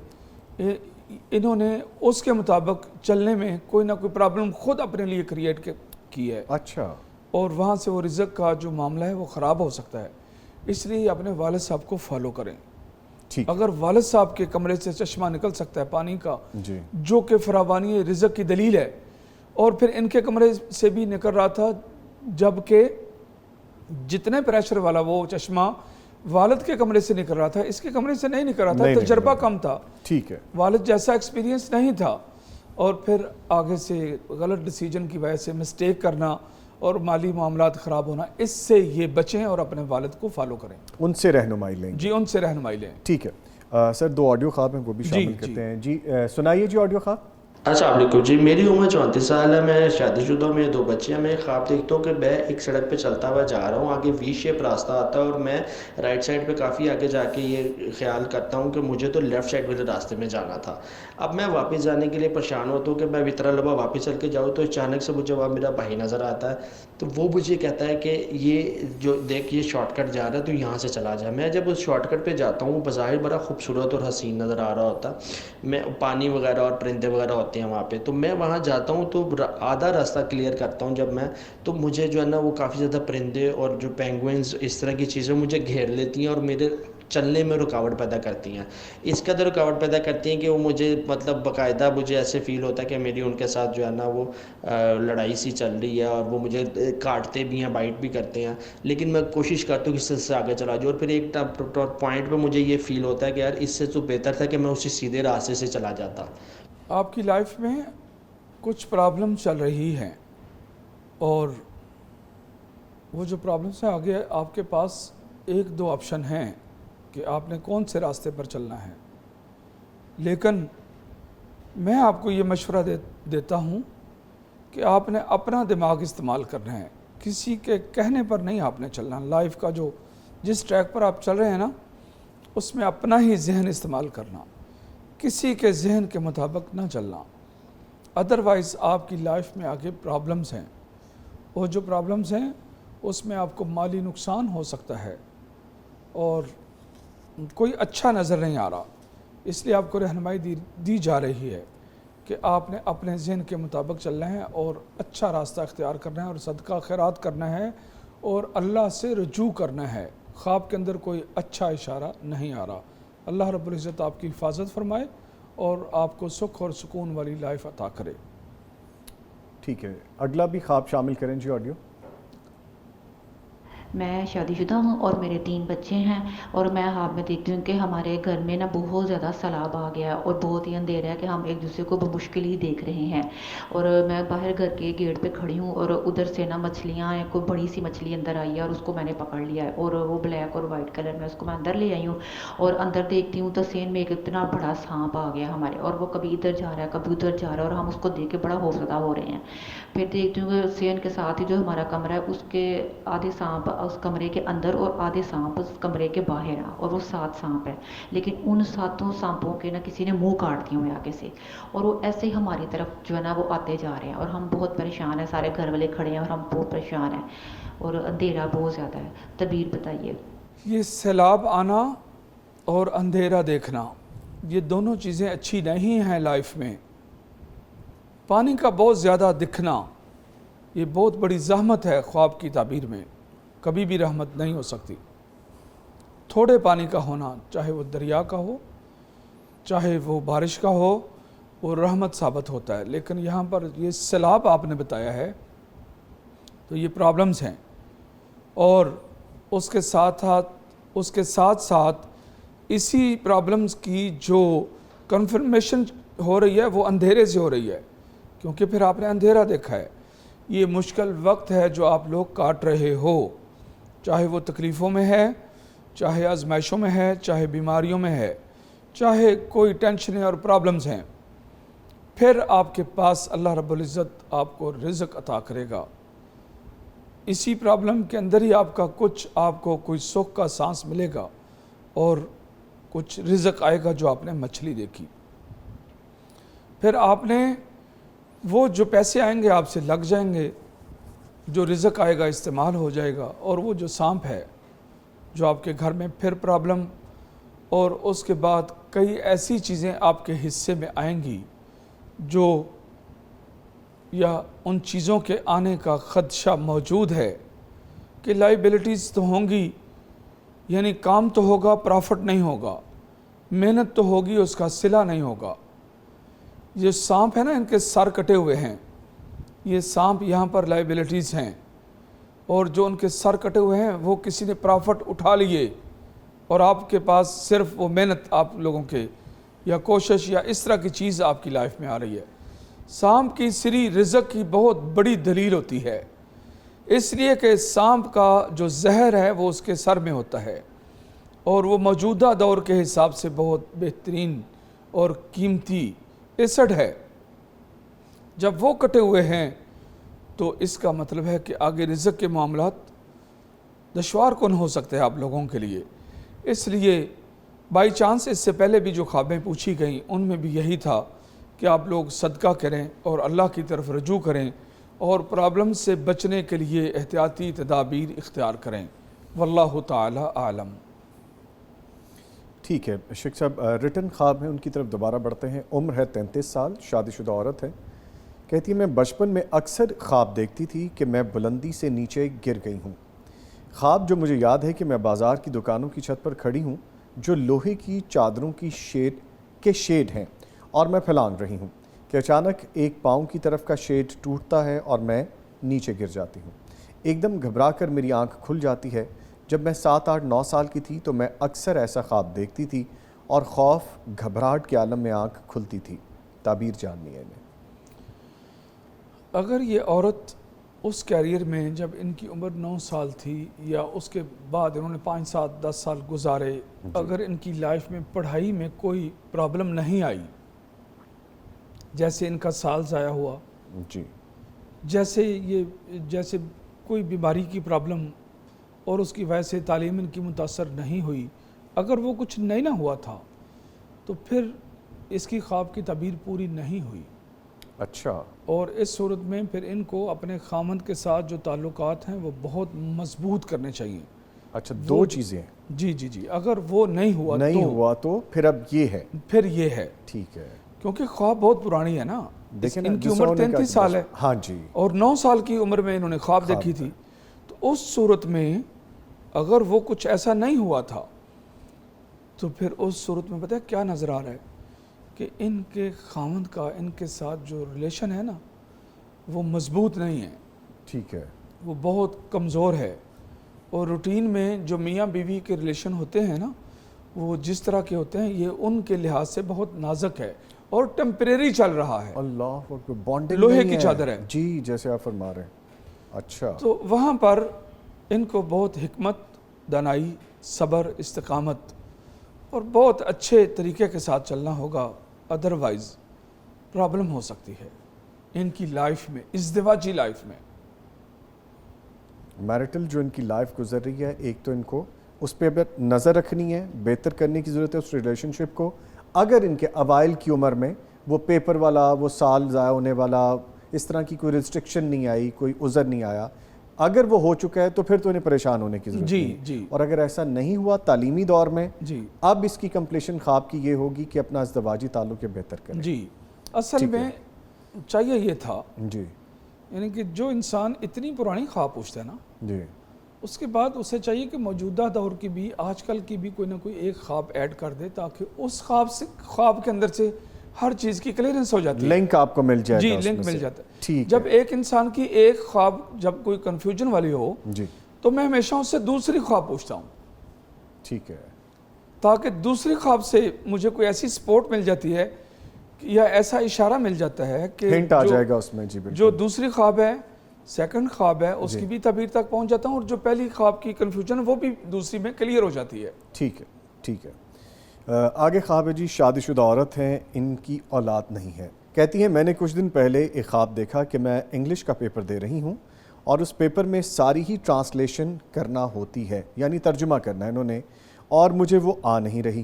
انہوں نے اس کے مطابق چلنے میں کوئی نہ کوئی پرابلم خود اپنے لیے کریٹ کی ہے. اچھا, اور وہاں سے وہ رزق کا جو معاملہ ہے وہ خراب ہو سکتا ہے. اس لیے اپنے والد صاحب کو فالو کریں. ٹھیک, اگر والد صاحب کے کمرے سے چشمہ نکل سکتا ہے پانی کا, جی, جو کہ فراوانی رزق کی دلیل ہے, اور پھر ان کے کمرے سے بھی نکل رہا تھا جبکہ جتنے پریشر والا وہ چشمہ والد کے کمرے سے نکل رہا تھا, اس کے کمرے سے نہیں نکل رہا تھا, تجربہ کم تھا. ٹھیک ہے, والد جیسا ایکسپیرینس نہیں تھا, اور پھر آگے سے غلط ڈیسیجن کی وجہ سے مسٹیک کرنا اور مالی معاملات خراب ہونا, اس سے یہ بچیں اور اپنے والد کو فالو کریں. ان سے رہنمائی لیں. جی, ان سے رہنمائی لیں. ٹھیک ہے سر, 2 آڈیو خواب ہیں وہ بھی شامل کرتے ہیں. جی سنائیے جی آڈیو خواب. السلام علیکم جی. میری عمر 34 سال ہے, میں شادی شدہ ہوں, میرے 2 بچے ہیں. میں خواب دیکھتا ہوں کہ میں ایک سڑک پہ چلتا ہوا جا رہا ہوں, آگے وی شیپ راستہ آتا ہے اور میں رائٹ سائڈ پہ کافی آگے جا کے یہ خیال کرتا ہوں کہ مجھے تو لیفٹ سائڈ والے راستے میں جانا تھا. اب میں واپس جانے کے لیے پریشان ہوتا ہوں کہ میں اتنا لمبا واپس چل کے جاؤں, تو اچانک سے مجھے وہاں میرا بھائی نظر آتا ہے. تو وہ مجھے کہتا ہے کہ یہ جو دیکھ یہ شارٹ کٹ جا رہا ہے تو یہاں سے چلا جا. میں جب اس شارٹ کٹ پہ جاتا ہوں, بظاہر بڑا خوبصورت اور حسین نظر آ رہا ہوتا, میں پانی وغیرہ اور پرندے وغیرہ ہوتے ہیں وہاں پہ, تو میں وہاں جاتا ہوں تو آدھا راستہ کلیئر کرتا ہوں جب میں, تو مجھے جو ہے نا وہ کافی زیادہ پرندے اور جو پینگوئنز اس طرح کی چیزیں مجھے گھیر لیتی ہیں اور میرے چلنے میں رکاوٹ پیدا کرتی ہیں. اس قدر رکاوٹ پیدا کرتی ہیں کہ وہ مجھے مطلب باقاعدہ مجھے ایسے فیل ہوتا ہے کہ میری ان کے ساتھ جو ہے نا وہ لڑائی سی چل رہی ہے, اور وہ مجھے کاٹتے بھی ہیں, بائٹ بھی کرتے ہیں. لیکن میں کوشش کرتا ہوں کہ اس سے آگے چلا جاؤں, اور پھر ایک پوائنٹ پہ مجھے یہ فیل ہوتا ہے کہ یار اس سے تو بہتر تھا کہ میں اسی سیدھے راستے سے چلا جاتا. آپ کی لائف میں کچھ پرابلم چل رہی ہیں, اور وہ جو پرابلمس ہیں آگے آپ کے پاس 1-2 آپشن ہیں کہ آپ نے کون سے راستے پر چلنا ہے. لیکن میں آپ کو یہ مشورہ دیتا ہوں کہ آپ نے اپنا دماغ استعمال کرنا ہے, کسی کے کہنے پر نہیں آپ نے چلنا. لائف کا جو جس ٹریک پر آپ چل رہے ہیں نا اس میں اپنا ہی ذہن استعمال کرنا, کسی کے ذہن کے مطابق نہ چلنا. ادروائز آپ کی لائف میں آگے پرابلمس ہیں, اور جو پرابلمس ہیں اس میں آپ کو مالی نقصان ہو سکتا ہے اور کوئی اچھا نظر نہیں آ رہا. اس لیے آپ کو رہنمائی دی جا رہی ہے کہ آپ نے اپنے ذہن کے مطابق چلنا ہے اور اچھا راستہ اختیار کرنا ہے اور صدقہ خیرات کرنا ہے اور اللہ سے رجوع کرنا ہے. خواب کے اندر کوئی اچھا اشارہ نہیں آ رہا. اللہ رب العزت آپ کی حفاظت فرمائے اور آپ کو سکھ اور سکون والی لائف عطا کرے۔ ٹھیک ہے، اگلا بھی خواب شامل کریں جی آڈیو۔ میں شادی شدہ ہوں اور میرے 3 بچے ہیں، اور میں خواب میں دیکھتی ہوں کہ ہمارے گھر میں نا بہت زیادہ سیلاب آ گیا اور بہت ہی اندھیرا ہے کہ ہم ایک دوسرے کو بمشکل ہی دیکھ رہے ہیں، اور میں باہر گھر کے گیٹ پہ کھڑی ہوں اور ادھر سے نا مچھلیاں ہیں، کوئی بڑی سی مچھلی اندر آئی ہے اور اس کو میں نے پکڑ لیا ہے، اور وہ بلیک اور وائٹ کلر میں، اس کو میں اندر لے آئی ہوں، اور اندر دیکھتی ہوں تو سین میں ایک اتنا بڑا سانپ آ گیا ہمارے، اور وہ کبھی ادھر جا رہا ہے کبھی ادھر جا رہا ہے، اور ہم اس کو دیکھ کے بڑا خوفزدہ ہو رہے ہیں۔ پھر دیکھتی ہوں کہ سین کے ساتھ ہی جو ہمارا کمرہ ہے اس کے آدھے سانپ اس کمرے کے اندر اور آدھے سانپ اس کمرے کے باہر ہیں، اور وہ 7 سانپ ہیں، لیکن ان 7 سانپوں کے نا کسی نے منہ کاٹ دیے ہوئے آگے سے، اور وہ ایسے ہی ہماری طرف جو ہے نا وہ آتے جا رہے ہیں، اور ہم بہت پریشان ہیں، سارے گھر والے کھڑے ہیں اور ہم بہت پریشان ہیں، اور اندھیرا بہت زیادہ ہے۔ تعبیر بتائیے۔ یہ سیلاب آنا اور اندھیرا دیکھنا، یہ دونوں چیزیں اچھی نہیں ہیں لائف میں۔ پانی کا بہت زیادہ دکھنا یہ بہت بڑی زحمت ہے خواب کی تعبیر میں، کبھی بھی رحمت نہیں ہو سکتی۔ تھوڑے پانی کا ہونا، چاہے وہ دریا کا ہو چاہے وہ بارش کا ہو، وہ رحمت ثابت ہوتا ہے، لیکن یہاں پر یہ سیلاب آپ نے بتایا ہے تو یہ پرابلمز ہیں، اور اس کے ساتھ ساتھ اسی پرابلمز کی جو کنفرمیشن ہو رہی ہے وہ اندھیرے سے ہو رہی ہے، کیونکہ پھر آپ نے اندھیرا دیکھا ہے۔ یہ مشکل وقت ہے جو آپ لوگ کاٹ رہے ہو، چاہے وہ تکلیفوں میں ہے، چاہے آزمائشوں میں ہے، چاہے بیماریوں میں ہے، چاہے کوئی ٹینشنیں اور پرابلمز ہیں، پھر آپ کے پاس اللہ رب العزت آپ کو رزق عطا کرے گا۔ اسی پرابلم کے اندر ہی آپ کو کوئی سکھ کا سانس ملے گا اور کچھ رزق آئے گا، جو آپ نے مچھلی دیکھی۔ پھر آپ نے وہ جو پیسے آئیں گے آپ سے لگ جائیں گے، جو رزق آئے گا استعمال ہو جائے گا، اور وہ جو سانپ ہے جو آپ کے گھر میں پھر پرابلم، اور اس کے بعد کئی ایسی چیزیں آپ کے حصے میں آئیں گی جو یا ان چیزوں کے آنے کا خدشہ موجود ہے کہ لائبلٹیز تو ہوں گی، یعنی کام تو ہوگا پرافٹ نہیں ہوگا، محنت تو ہوگی اس کا صلہ نہیں ہوگا۔ یہ سانپ ہے نا، ان کے سر کٹے ہوئے ہیں، یہ سانپ یہاں پر لائبلٹیز ہیں، اور جو ان کے سر کٹے ہوئے ہیں وہ کسی نے پرافٹ اٹھا لیے، اور آپ کے پاس صرف وہ محنت آپ لوگوں کے یا کوشش یا اس طرح کی چیز آپ کی لائف میں آ رہی ہے۔ سانپ کی سری رزق کی بہت بڑی دلیل ہوتی ہے، اس لیے کہ سانپ کا جو زہر ہے وہ اس کے سر میں ہوتا ہے، اور وہ موجودہ دور کے حساب سے بہت بہترین اور قیمتی ایسڈ ہے۔ جب وہ کٹے ہوئے ہیں تو اس کا مطلب ہے کہ آگے رزق کے معاملات دشوار کن ہو سکتے ہیں آپ لوگوں کے لیے۔ اس لیے بائی چانس اس سے پہلے بھی جو خوابیں پوچھی گئیں ان میں بھی یہی تھا کہ آپ لوگ صدقہ کریں اور اللہ کی طرف رجوع کریں، اور پرابلم سے بچنے کے لیے احتیاطی تدابیر اختیار کریں۔ واللہ تعالی عالم۔ ٹھیک ہے شیخ صاحب، ریٹن خواب ہیں ان کی طرف دوبارہ بڑھتے ہیں۔ عمر ہے 33 سال، شادی شدہ عورت ہے۔ کہتی ہے میں بچپن میں اکثر خواب دیکھتی تھی کہ میں بلندی سے نیچے گر گئی ہوں۔ خواب جو مجھے یاد ہے کہ میں بازار کی دکانوں کی چھت پر کھڑی ہوں جو لوہے کی چادروں کی شیڈ ہیں، اور میں پھلانگ رہی ہوں کہ اچانک ایک پاؤں کی طرف کا شیڈ ٹوٹتا ہے اور میں نیچے گر جاتی ہوں۔ ایک دم گھبرا کر میری آنکھ کھل جاتی ہے۔ جب میں 7، 8، 9 سال کی تھی تو میں اکثر ایسا خواب دیکھتی تھی اور خوف گھبراہٹ کے عالم میں آنکھ کھلتی تھی۔ تعبیر جاننی ہے انہیں۔ اگر یہ عورت اس کیریئر میں جب ان کی عمر 9 سال تھی یا اس کے بعد انہوں نے 5، 7، 10 سال گزارے، اگر ان کی لائف میں پڑھائی میں کوئی پرابلم نہیں آئی، جیسے ان کا سال ضائع ہوا، جی، جیسے کوئی بیماری کی پرابلم اور اس کی وجہ سے تعلیم ان کی متاثر نہیں ہوئی، اگر وہ کچھ نہیں نہ ہوا تھا تو پھر اس کی خواب کی تعبیر پوری نہیں ہوئی۔ اچھا، اور اس صورت میں پھر ان کو اپنے خامند کے ساتھ جو تعلقات ہیں وہ بہت مضبوط کرنے چاہیے۔ اچھا، 2 چیزیں ہیں۔ جی، اگر وہ نہیں ہوا تو پھر اب یہ ہے۔ ٹھیک ہے، کیونکہ خواب بہت پرانی ہے نا، دیکھیں ان کی عمر 33 سال ہے، ہاں جی، اور 9 سال کی عمر میں انہوں نے خواب دیکھی تھی، تو اس صورت میں اگر وہ کچھ ایسا نہیں ہوا تھا تو پھر اس صورت میں پتہ ہے کیا نظر آ رہا ہے کہ ان کے خاوند کا ان کے ساتھ جو ریلیشن ہے نا وہ مضبوط نہیں ہے، ٹھیک ہے، وہ بہت کمزور ہے، اور روٹین میں جو میاں بیوی کے ریلیشن ہوتے ہیں نا وہ جس طرح کے ہوتے ہیں یہ ان کے لحاظ سے بہت نازک ہے اور ٹیمپریری چل رہا ہے، اللہ اکبر، بانڈنگ لوہے نہیں کی چادر ہے۔ جی جیسے آپ فرما رہے ہیں، اچھا، تو وہاں پر ان کو بہت حکمت، دانائی، صبر، استقامت اور بہت اچھے طریقے کے ساتھ چلنا ہوگا، ادروائز پرابلم ہو سکتی ہے ان کی لائف میں، ازدواجی لائف میں۔ میرٹل جو ان کی لائف گزر رہی ہے، ایک تو ان کو اس پہ نظر رکھنی ہے، بہتر کرنے کی ضرورت ہے اس ریلیشن شپ کو۔ اگر ان کے اوائل کی عمر میں وہ پیپر والا، وہ سال ضائع ہونے والا، اس طرح کی کوئی ریسٹرکشن نہیں آئی، کوئی عذر نہیں آیا، اگر وہ ہو چکا ہے تو پھر تو انہیں پریشان ہونے کی ضرورت جی نہیں۔ جی اور اگر ایسا نہیں ہوا تعلیمی دور میں، جی اب اس کی کمپلیشن خواب کی یہ ہوگی کہ اپنا ازدواجی تعلق بہتر کریں۔ جی، اصل ٹھیک ہے۔ میں چاہیے یہ تھا، جی یعنی کہ جو انسان اتنی پرانی خواب پوچھتا ہے نا جی اس کے بعد اسے چاہیے کہ موجودہ دور کی بھی، آج کل کی بھی کوئی نہ کوئی ایک خواب ایڈ کر دے تاکہ اس خواب کے اندر سے ہر چیز کی کلیئرنس ہو جاتی ہے۔ لنک آپ کو مل جائے جی گا اس لنک میں مل سے۔ جاتا ہے۔ ٹھیک جب ہے، ایک انسان کی ایک خواب جب کوئی کنفیوژن والی ہو جی تو میں ہمیشہ اس سے دوسری خواب پوچھتا ہوں ٹھیک ہے، تاکہ دوسری خواب سے مجھے کوئی ایسی سپورٹ مل جاتی ہے یا ایسا اشارہ مل جاتا ہے کہ ہنٹ آ جائے گا اس میں۔ جی بالکل، جو دوسری خواب ہے، سیکنڈ خواب ہے، اس کی بھی تعبیر تک پہنچ جاتا ہوں، اور جو پہلی خواب کی کنفیوژن وہ بھی دوسری میں کلیئر ہو جاتی ہے۔ ٹھیک ہے، ٹھیک ہے۔ آگے خواب ہے جی، شادی شدہ عورت ہیں، ان کی اولاد نہیں ہے، کہتی ہیں میں نے کچھ دن پہلے ایک خواب دیکھا کہ میں انگلش کا پیپر دے رہی ہوں اور اس پیپر میں ساری ہی ٹرانسلیشن کرنا ہوتی ہے، یعنی ترجمہ کرنا ہے انہوں نے، اور مجھے وہ آ نہیں رہی۔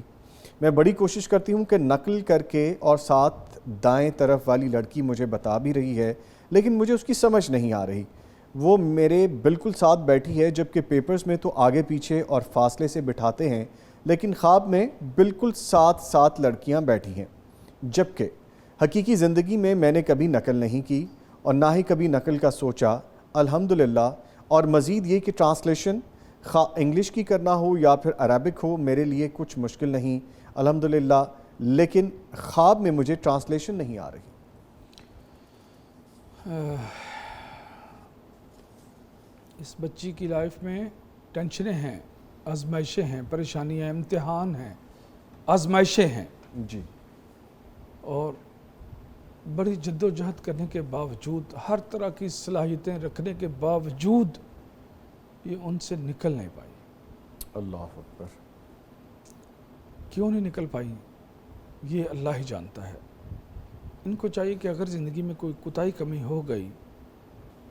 میں بڑی کوشش کرتی ہوں کہ نقل کر کے، اور ساتھ دائیں طرف والی لڑکی مجھے بتا بھی رہی ہے، لیکن مجھے اس کی سمجھ نہیں آ رہی۔ وہ میرے بالکل ساتھ بیٹھی ہے، جبکہ پیپرز میں تو آگے پیچھے اور فاصلے سے بٹھاتے ہیں، لیکن خواب میں بالکل ساتھ لڑکیاں بیٹھی ہیں، جبکہ حقیقی زندگی میں نے کبھی نقل نہیں کی اور نہ ہی کبھی نقل کا سوچا، الحمدللہ۔ اور مزید یہ کہ ٹرانسلیشن انگلش کی کرنا ہو یا پھر عربک ہو، میرے لیے کچھ مشکل نہیں الحمدللہ، لیکن خواب میں مجھے ٹرانسلیشن نہیں آ رہی۔ اس بچی کی لائف میں ٹینشنیں ہیں، آزمائشیں ہیں، پریشانیاں، امتحان ہیں، آزمائشیں ہیں، جی اور بڑی جد و جہد کرنے کے باوجود، ہر طرح کی صلاحیتیں رکھنے کے باوجود یہ ان سے نکل نہیں پائی۔ اللہ اکبر، کیوں نہیں نکل پائی یہ اللہ ہی جانتا ہے۔ ان کو چاہیے کہ اگر زندگی میں کوئی کوتاہی کمی ہو گئی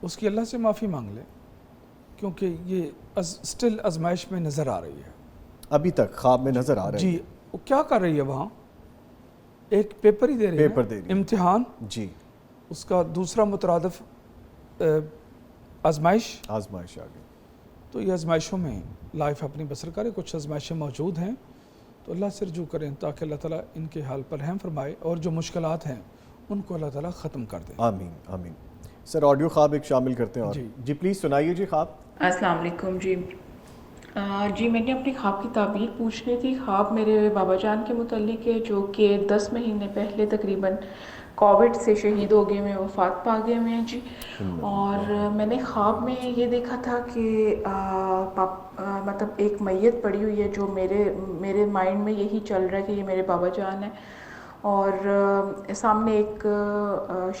اس کی اللہ سے معافی مانگ لیں، کیونکہ یہ سٹل آزمائش میں نظر آ رہی ہے۔ ابھی تک خواب میں نظر آ رہا ہے۔ جی، وہ کیا کر رہی ہے وہاں؟ ایک پیپر ہی دے رہی ہے، پیپر دے رہی ہے، امتحان، جی اس کا دوسرا مترادف آزمائش۔ آزمائش آ گئی۔ تو یہ آزمائشوں میں لائف اپنی بسر کرے، کچھ آزمائشیں موجود ہیں تو اللہ سے رجوع کریں تاکہ اللہ تعالیٰ ان کے حال پر رحم فرمائے اور جو مشکلات ہیں ان کو اللہ تعالیٰ ختم کر دے۔ آمین آمین۔ سر آڈیو خواب ایک شامل کرتے ہیں، اور جی پلیز سنائیے جی خواب۔ السلام علیکم جی۔ جی میں نے اپنی خواب کی تعبیر پوچھنی تھی۔ خواب میرے بابا جان کے متعلق ہے جو کہ 10 مہینے پہلے تقریباً کووڈ سے شہید ہو گئے ہیں، وفات پا گئے ہیں جی۔ اور میں نے خواب میں یہ دیکھا تھا کہ مطلب ایک میت پڑی ہوئی ہے، جو میرے مائنڈ میں یہی چل رہا ہے کہ یہ میرے بابا جان ہیں، اور سامنے ایک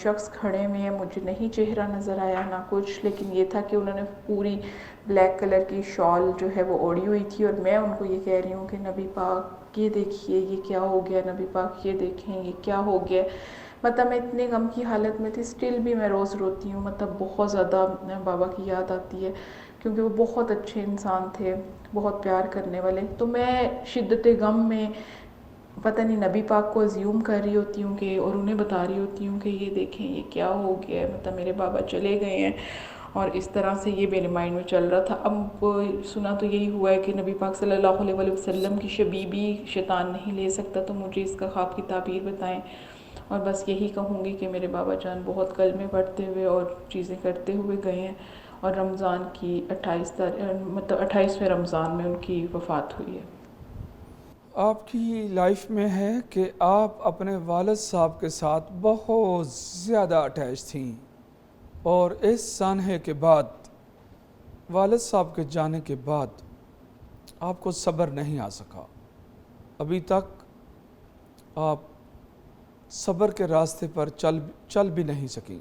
شخص کھڑے ہوئے ہیں، مجھے نہیں چہرہ نظر آیا نہ کچھ، لیکن یہ تھا کہ انہوں نے پوری بلیک کلر کی شال جو ہے وہ اوڑھی ہوئی تھی، اور میں ان کو یہ کہہ رہی ہوں کہ نبی پاک یہ دیکھیے یہ کیا ہو گیا، نبی پاک یہ دیکھیں یہ کیا ہو گیا۔ مطلب میں اتنے غم کی حالت میں تھی، سٹل بھی میں روز روتی ہوں، مطلب بہت زیادہ بابا کی یاد آتی ہے کیونکہ وہ بہت اچھے انسان تھے، بہت پیار کرنے والے۔ تو میں شدت غم میں پتہ نہیں نبی پاک کو ازیوم کر رہی ہوتی ہوں کہ، اور انہیں بتا رہی ہوتی ہوں کہ یہ دیکھیں یہ کیا ہو گیا ہے، مطلب میرے بابا چلے گئے ہیں، اور اس طرح سے یہ میرے مائنڈ میں چل رہا تھا۔ اب سنا تو یہی ہوا ہے کہ نبی پاک صلی اللہ علیہ وسلم کی شبیہ بھی شیطان نہیں لے سکتا، تو مجھے اس کا خواب کی تعبیر بتائیں، اور بس یہی کہوں گی کہ میرے بابا جان بہت کلمے پڑھتے ہوئے اور چیزیں کرتے ہوئے گئے ہیں، اور رمضان کی 28ویں رمضان میں ان کی وفات ہوئی ہے۔ آپ کی لائف میں ہے کہ آپ اپنے والد صاحب کے ساتھ بہت زیادہ اٹیچ تھیں اور اس سانحے کے بعد والد صاحب کے جانے کے بعد آپ کو صبر نہیں آ سکا، ابھی تک آپ صبر کے راستے پر چل بھی نہیں سکیں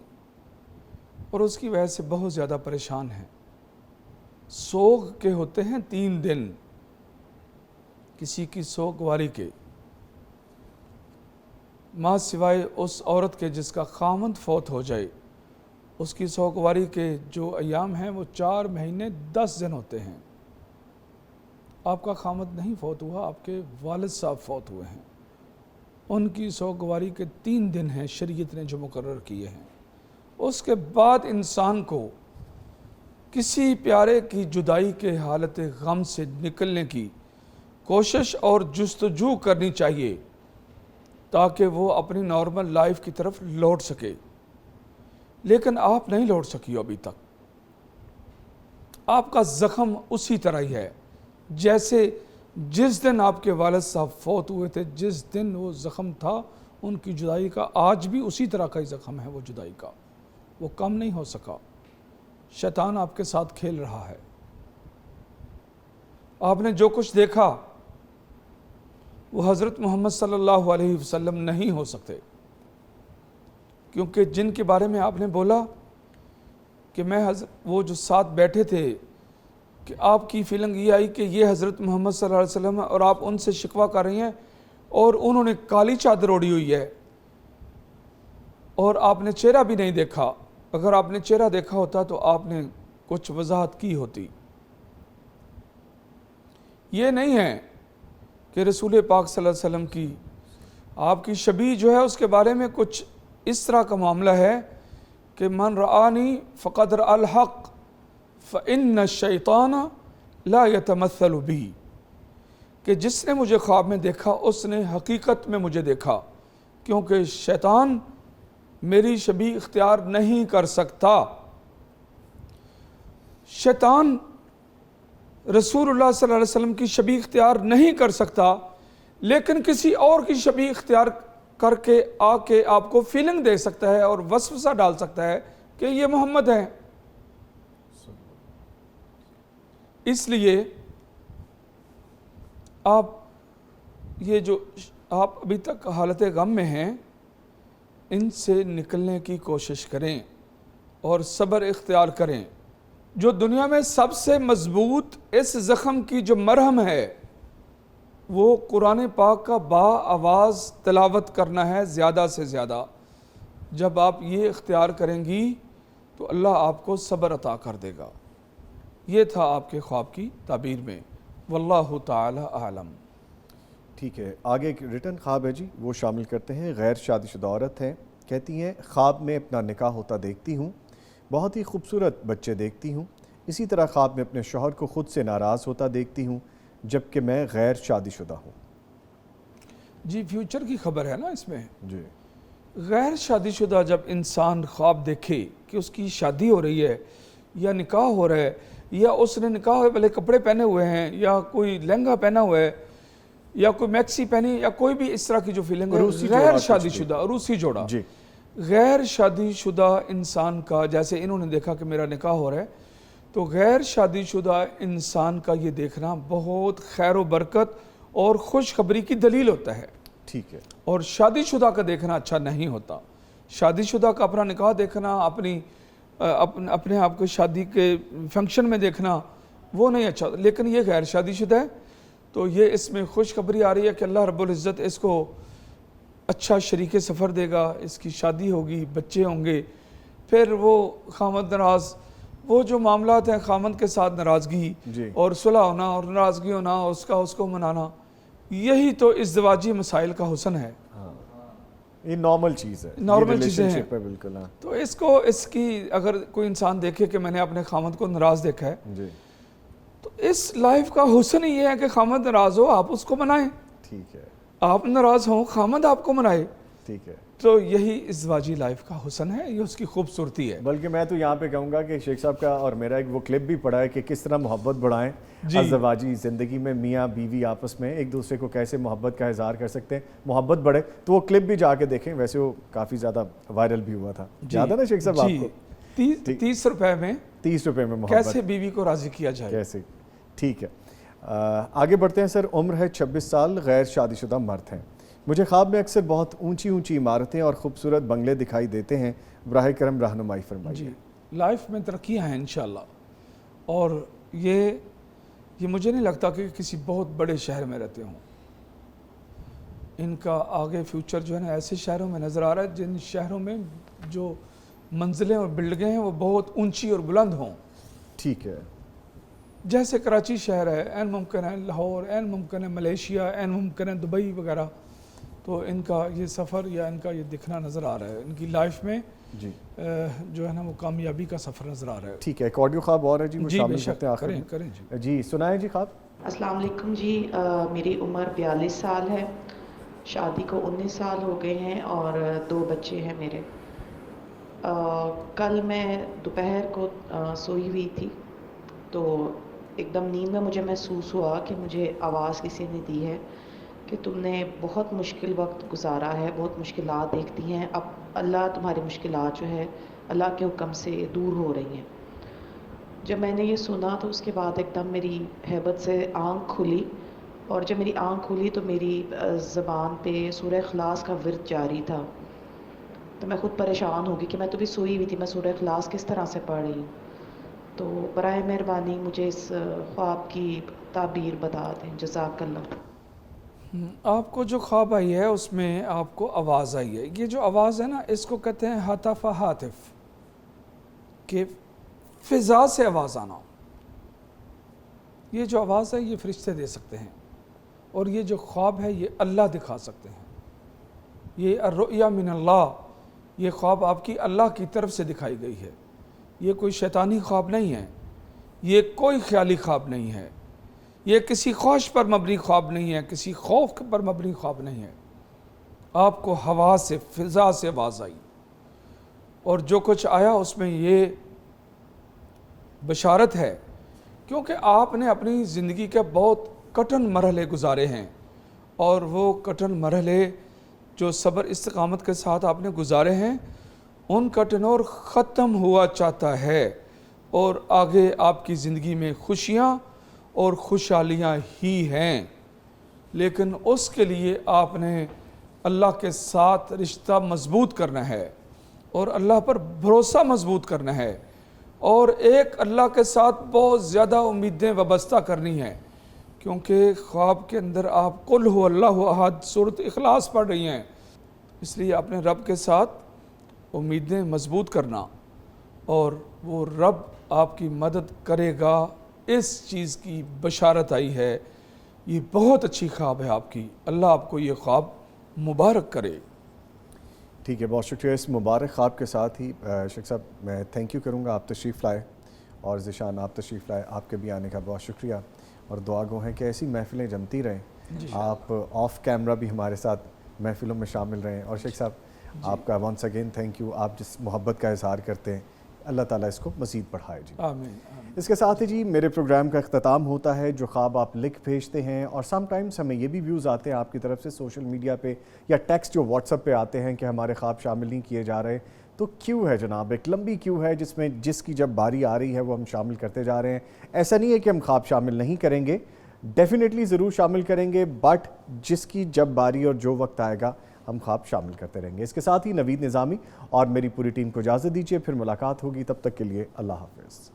اور اس کی وجہ سے بہت زیادہ پریشان ہیں۔ سوگ کے ہوتے ہیں 3 دن کسی کی سوگواری کے، ماں سوائے اس عورت کے جس کا خامند فوت ہو جائے، اس کی سوگواری کے جو ایام ہیں وہ 4 مہینے 10 دن ہوتے ہیں۔ آپ کا خامند نہیں فوت ہوا، آپ کے والد صاحب فوت ہوئے ہیں، ان کی سوگواری کے 3 دن ہیں شریعت نے جو مقرر کیے ہیں۔ اس کے بعد انسان کو کسی پیارے کی جدائی کے حالت غم سے نکلنے کی کوشش اور جستجو کرنی چاہیے تاکہ وہ اپنی نارمل لائف کی طرف لوٹ سکے، لیکن آپ نہیں لوٹ سکی ابھی تک۔ آپ کا زخم اسی طرح ہی ہے جیسے جس دن آپ کے والد صاحب فوت ہوئے تھے، جس دن وہ زخم تھا ان کی جدائی کا، آج بھی اسی طرح کا ہی زخم ہے وہ جدائی کا، وہ کم نہیں ہو سکا۔ شیطان آپ کے ساتھ کھیل رہا ہے۔ آپ نے جو کچھ دیکھا وہ حضرت محمد صلی اللہ علیہ وسلم نہیں ہو سکتے، کیونکہ جن کے بارے میں آپ نے بولا کہ وہ جو ساتھ بیٹھے تھے کہ آپ کی فیلنگ یہ آئی کہ یہ حضرت محمد صلی اللہ علیہ وسلم ہے اور آپ ان سے شکوہ کر رہی ہیں اور انہوں نے کالی چادر اوڑھی ہوئی ہے اور آپ نے چہرہ بھی نہیں دیکھا۔ اگر آپ نے چہرہ دیکھا ہوتا تو آپ نے کچھ وضاحت کی ہوتی۔ یہ نہیں ہے کہ رسول پاک صلی اللہ علیہ وسلم کی آپ کی شبیہ جو ہے اس کے بارے میں کچھ اس طرح کا معاملہ ہے کہ من رآنی فقد رأى الحق فإن الشیطان لا يتمثل بی، کہ جس نے مجھے خواب میں دیکھا اس نے حقیقت میں مجھے دیکھا، کیونکہ شیطان میری شبیہ اختیار نہیں کر سکتا۔ شیطان رسول اللہ صلی اللہ علیہ وسلم کی شبیہ اختیار نہیں کر سکتا، لیکن کسی اور کی شبیہ اختیار کر کے آپ کو فیلنگ دے سکتا ہے اور وسوسہ ڈال سکتا ہے کہ یہ محمد ہے۔ اس لیے یہ جو آپ ابھی تک حالت غم میں ہیں ان سے نکلنے کی کوشش کریں اور صبر اختیار کریں۔ جو دنیا میں سب سے مضبوط اس زخم کی جو مرہم ہے وہ قرآن پاک کا با آواز تلاوت کرنا ہے زیادہ سے زیادہ۔ جب آپ یہ اختیار کریں گی تو اللہ آپ کو صبر عطا کر دے گا۔ یہ تھا آپ کے خواب کی تعبیر میں، واللہ تعالی اعلم۔ ٹھیک ہے، آگے ایک ریٹن خواب ہے جی، وہ شامل کرتے ہیں۔ غیر شادی شدہ عورت ہے، کہتی ہیں خواب میں اپنا نکاح ہوتا دیکھتی ہوں، بہت ہی خوبصورت بچے دیکھتی ہوں، اسی طرح خواب میں اپنے شوہر کو خود سے ناراض ہوتا دیکھتی ہوں جبکہ میں غیر شادی شدہ ہوں۔ جی فیوچر کی خبر ہے نا اس میں۔ جی غیر شادی شدہ جب انسان خواب دیکھے کہ اس کی شادی ہو رہی ہے یا نکاح ہو رہا ہے یا اس نے نکاح ہوئے بھلے کپڑے پہنے ہوئے ہیں یا کوئی لہنگا پہنا ہوا ہے یا کوئی میکسی پہنی یا کوئی بھی اس طرح کی جو فیلنگ ہے، غیر شادی شدہ عروسی جوڑا، جی غیر شادی شدہ انسان کا، جیسے انہوں نے دیکھا کہ میرا نکاح ہو رہا ہے، تو غیر شادی شدہ انسان کا یہ دیکھنا بہت خیر و برکت اور خوشخبری کی دلیل ہوتا ہے۔ ٹھیک ہے، اور شادی شدہ کا دیکھنا اچھا نہیں ہوتا۔ شادی شدہ کا اپنا نکاح دیکھنا، اپنے آپ کو شادی کے فنکشن میں دیکھنا وہ نہیں اچھا، لیکن یہ غیر شادی شدہ ہے تو یہ اس میں خوشخبری آ رہی ہے کہ اللہ رب العزت اس کو اچھا شریک سفر دے گا، اس کی شادی ہوگی، بچے ہوں گے، پھر وہ خامد ناراض، وہ جو معاملات ہیں خامد کے ساتھ ناراضگی جی اور صلح ہونا اور ناراضگی ہونا، اس کو منانا، یہی تو ازدواجی مسائل کا حسن ہے۔ یہ نارمل چیز ہے، نارمل چیزیں ہیں۔ بالکل۔ ہاں تو اس کی اگر کوئی انسان دیکھے کہ میں نے اپنے خامد کو ناراض دیکھا ہے جی تو اس لائف کا حسن ہی یہ ہے کہ خامد ناراض ہو آپ اس کو منائیں، ٹھیک ہے، آپ ناراض ہوں خامد آپ کو منائے۔ ٹھیک ہے۔ تو یہی ازدواجی لائف کا حسن ہے، یہ اس کی خوبصورتی ہے. بلکہ میں تو یہاں پہ کہوں گا کہ شیخ صاحب کا اور میرا ایک وہ کلپ بھی پڑا ہے کہ کس طرح محبت بڑھائیں ازدواجی زندگی میں، میاں بیوی آپس میں ایک دوسرے کو کیسے محبت کا اظہار کر سکتے ہیں، محبت بڑھے. تو وہ کلپ بھی جا کے دیکھیں، ویسے وہ کافی زیادہ وائرل بھی ہوا تھا. یاد ہے نا شیخ صاحب آپ کو؟ 30 روپے میں 30 روپے میں محبت کیسے بیوی کو راضی کیا جائے. کیسے. ٹھیک ہے، آگے بڑھتے ہیں سر. عمر ہے 26 سال، غیر شادی شدہ مرد ہیں. مجھے خواب میں اکثر بہت اونچی اونچی عمارتیں اور خوبصورت بنگلے دکھائی دیتے ہیں، براہ کرم رہنمائی فرمائیے. جی، لائف میں ترقیاں ہیں انشاءاللہ، اور یہ مجھے نہیں لگتا کہ کسی بہت بڑے شہر میں رہتے ہوں. ان کا آگے فیوچر جو ہے نا ایسے شہروں میں نظر آ رہا ہے جن شہروں میں جو منزلیں اور بلڈنگیں ہیں وہ بہت اونچی اور بلند ہوں. ٹھیک ہے. جیسے کراچی شہر ہے، این ممکن ہے لاہور، این ممکن ہے ملیشیا، این ممکن ہے دبئی وغیرہ. تو ان کا یہ سفر یا ان کا یہ دکھنا نظر آ رہا ہے، ان کی لائف میں جی جو ہے نا وہ کامیابی کا سفر نظر آ رہا ہے. ٹھیک ہے. ایک آڈیو خواب اور ہے جی، وہ شامل کرتے ہیں آخر میں. کریں جی. جی سنائیں جی خواب. السلام علیکم جی. میری عمر 42 سال ہے، شادی کو 19 سال ہو گئے ہیں اور 2 بچے ہیں میرے. کل میں دوپہر کو سوئی ہوئی تھی تو ایک دم نیند میں مجھے محسوس ہوا کہ مجھے آواز کسی نے دی ہے کہ تم نے بہت مشکل وقت گزارا ہے، بہت مشکلات دیکھتی ہیں، اب اللہ تمہاری مشکلات جو ہے اللہ کے حکم سے دور ہو رہی ہیں. جب میں نے یہ سنا تو اس کے بعد ایک دم میری ہیبت سے آنکھ کھلی، اور جب میری آنکھ کھلی تو میری زبان پہ سورہ اخلاص کا ورد جاری تھا. تو میں خود پریشان ہوگی کہ میں تو بھی سوئی ہوئی تھی، میں سورہ اخلاص کس طرح سے پڑھ رہی ہوں. تو برائے مہربانی مجھے اس خواب کی تعبیر بتا دیں، جزاک اللہ. آپ کو جو خواب آئی ہے اس میں آپ کو آواز آئی ہے. یہ جو آواز ہے نا اس کو کہتے ہیں ہاتف ہاتف، کہ فضا سے آواز آنا. یہ جو آواز ہے یہ فرشتے دے سکتے ہیں، اور یہ جو خواب ہے یہ اللہ دکھا سکتے ہیں. یہ الرؤیا من اللہ، یہ خواب آپ کی اللہ کی طرف سے دکھائی گئی ہے. یہ کوئی شیطانی خواب نہیں ہے، یہ کوئی خیالی خواب نہیں ہے، یہ کسی خواہش پر مبنی خواب نہیں ہے، کسی خوف پر مبنی خواب نہیں ہے. آپ کو ہوا سے، فضا سے آواز آئی، اور جو کچھ آیا اس میں یہ بشارت ہے، کیونکہ آپ نے اپنی زندگی کے بہت کٹھن مرحلے گزارے ہیں، اور وہ کٹھن مرحلے جو صبر استقامت کے ساتھ آپ نے گزارے ہیں ان کا ٹنور ختم ہوا چاہتا ہے، اور آگے آپ کی زندگی میں خوشیاں اور خوشحالیاں ہی ہیں. لیکن اس کے لیے آپ نے اللہ کے ساتھ رشتہ مضبوط کرنا ہے، اور اللہ پر بھروسہ مضبوط کرنا ہے، اور ایک اللہ کے ساتھ بہت زیادہ امیدیں وابستہ کرنی ہیں. کیونکہ خواب کے اندر آپ قل هو اللہ احد سورۃ اخلاص پڑھ رہی ہیں، اس لیے اپنے رب کے ساتھ امیدیں مضبوط کرنا، اور وہ رب آپ کی مدد کرے گا. اس چیز کی بشارت آئی ہے. یہ بہت اچھی خواب ہے آپ کی، اللہ آپ کو یہ خواب مبارک کرے. ٹھیک ہے، بہت شکریہ. اس مبارک خواب کے ساتھ ہی شیخ صاحب میں تھینک یو کروں گا، آپ تشریف لائے، اور ذیشان آپ تشریف لائے. آپ کے بھی آنے کا بہت شکریہ، اور دعا گو ہیں کہ ایسی محفلیں جمتی رہیں. آپ آف کیمرہ بھی ہمارے ساتھ محفلوں میں شامل رہیں. اور شیخ صاحب آپ کا ونس اگین تھینک یو. آپ جس محبت کا اظہار کرتے ہیں اللہ تعالیٰ اس کو مزید بڑھائے جی. آمین. اس کے ساتھ ہی جی میرے پروگرام کا اختتام ہوتا ہے. جو خواب آپ لکھ بھیجتے ہیں، اور سم ٹائمز ہمیں یہ بھی ویوز آتے ہیں آپ کی طرف سے سوشل میڈیا پہ یا ٹیکسٹ جو واٹس ایپ پہ آتے ہیں کہ ہمارے خواب شامل نہیں کیے جا رہے. تو کیوں ہے جناب؟ ایک لمبی کیوں ہے جس کی جب باری آ رہی ہے وہ ہم شامل کرتے جا رہے ہیں. ایسا نہیں ہے کہ ہم خواب شامل نہیں کریں گے، ڈیفینیٹلی ضرور شامل کریں گے، بٹ جس کی جب باری اور جو وقت آئے گا ہم خواب شامل کرتے رہیں گے. اس کے ساتھ ہی نوید نظامی اور میری پوری ٹیم کو اجازت دیجیے، پھر ملاقات ہوگی. تب تک کے لیے اللہ حافظ.